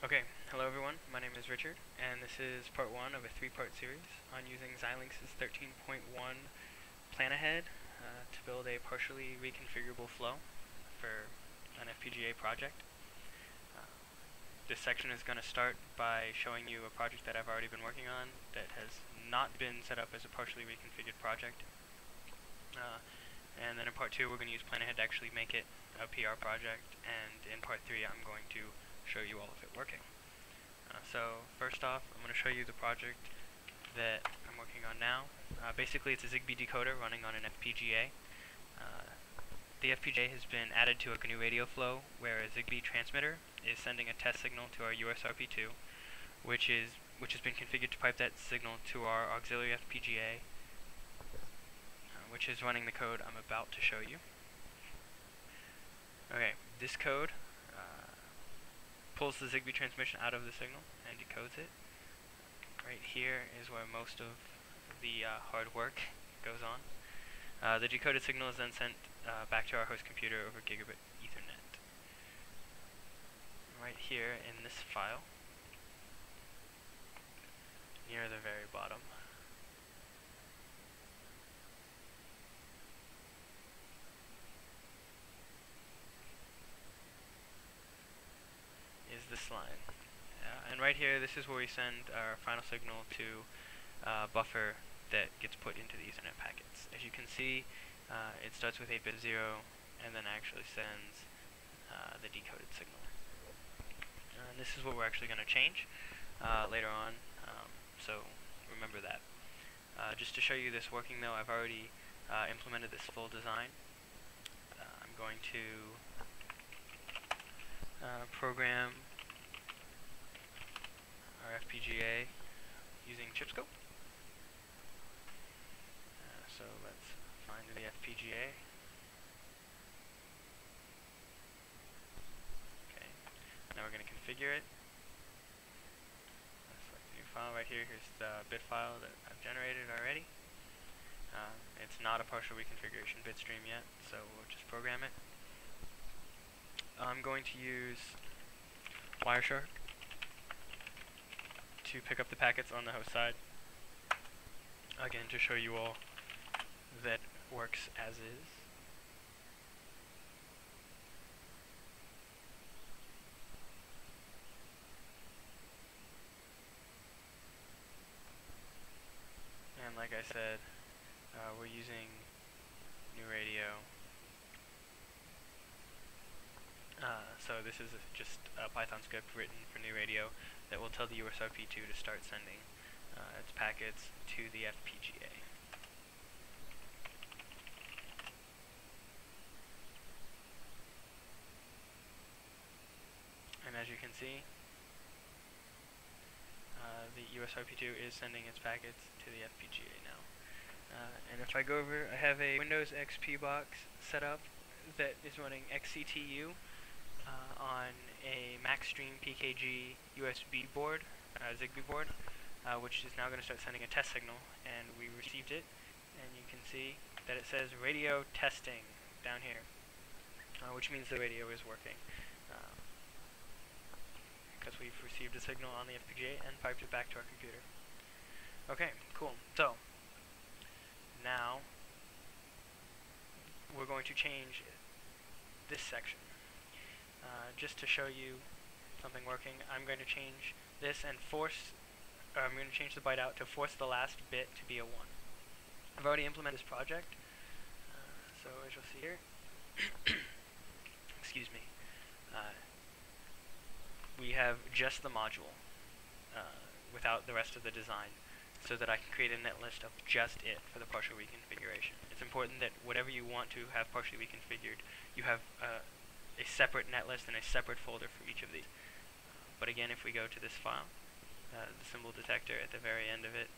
Okay, hello everyone, my name is Richard, and this is part 1 of a 3-part series on using Xilinx's 13.1 planAhead to build a partially reconfigurable flow for an FPGA project. This section is going to start by showing you a project that I've already been working on that has not been set up as a partially reconfigured project. And then in part 2 we're going to use planAhead to actually make it a PR project, and in part 3 I'm going to show you all of it working. So first off, I'm going to show you the project that I'm working on now. Basically it's a Zigbee decoder running on an FPGA. The FPGA has been added to a GNU radio flow where a Zigbee transmitter is sending a test signal to our USRP2, which has been configured to pipe that signal to our auxiliary FPGA, which is running the code I'm about to show you. Okay, this code pulls the Zigbee transmission out of the signal and decodes it. Right here is where most of the hard work goes on. The decoded signal is then sent back to our host computer over gigabit Ethernet. Right here in this file, near the very bottom, is this line. And right here, this is where we send our final signal to a buffer that gets put into the Ethernet packets. As you can see, it starts with 8-bit 0 and then actually sends the decoded signal. And this is what we're actually going to change later on, so remember that. Just to show you this working though, I've already implemented this full design. I'm going to program our FPGA using chipscope. So let's find the FPGA. Okay, now we're going to configure it. Select the new file right here. Here's the bit file that I've generated already. It's not a partial reconfiguration bit stream yet, so we'll just program it. I'm going to use Wireshark to pick up the packets on the host side. Again, to show you all that works as is. And like I said, we're using GNU radio. So this is just a Python script written for GNU radio that will tell the USRP2 to start sending its packets to the FPGA. And as you can see, the USRP2 is sending its packets to the FPGA now. And if I go over, I have a Windows XP box set up that is running XCTU on a MacStream PKG USB board, Zigbee board, which is now going to start sending a test signal, and we received it, and you can see that it says radio testing down here, which means the radio is working, because we've received a signal on the FPGA and piped it back to our computer. Okay, cool. So now we're going to change this section. Just to show you something working, I'm going to change this and I'm going to change the byte out to force the last bit to be a 1. I've already implemented this project, so as you'll see here, excuse me, we have just the module without the rest of the design, so that I can create a netlist of just it for the partial reconfiguration. It's important that whatever you want to have partially reconfigured, you have a separate netlist and a separate folder for each of these. But again, if we go to this file, the symbol detector at the very end of it,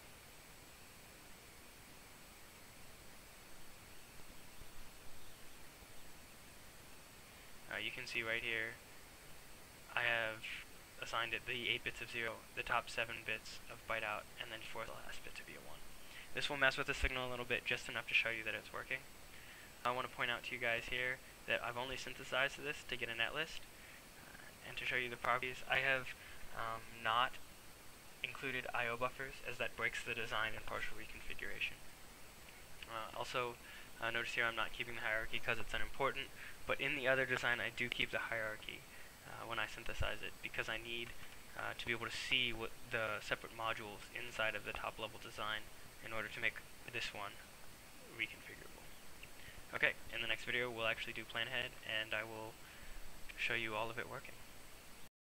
you can see right here, I have assigned it the 8 bits of 0, the top 7 bits of byte out, and then for the last bit to be a 1. This will mess with the signal a little bit, just enough to show you that it's working. I want to point out to you guys here that I've only synthesized this to get a netlist, and to show you the properties. I have not included I/O buffers, as that breaks the design in partial reconfiguration. Notice here I'm not keeping the hierarchy because it's unimportant, but in the other design I do keep the hierarchy when I synthesize it, because I need to be able to see what the separate modules inside of the top level design in order to make this one reconfigurable. Okay, in the next video we'll actually do planAhead, and I will show you all of it working.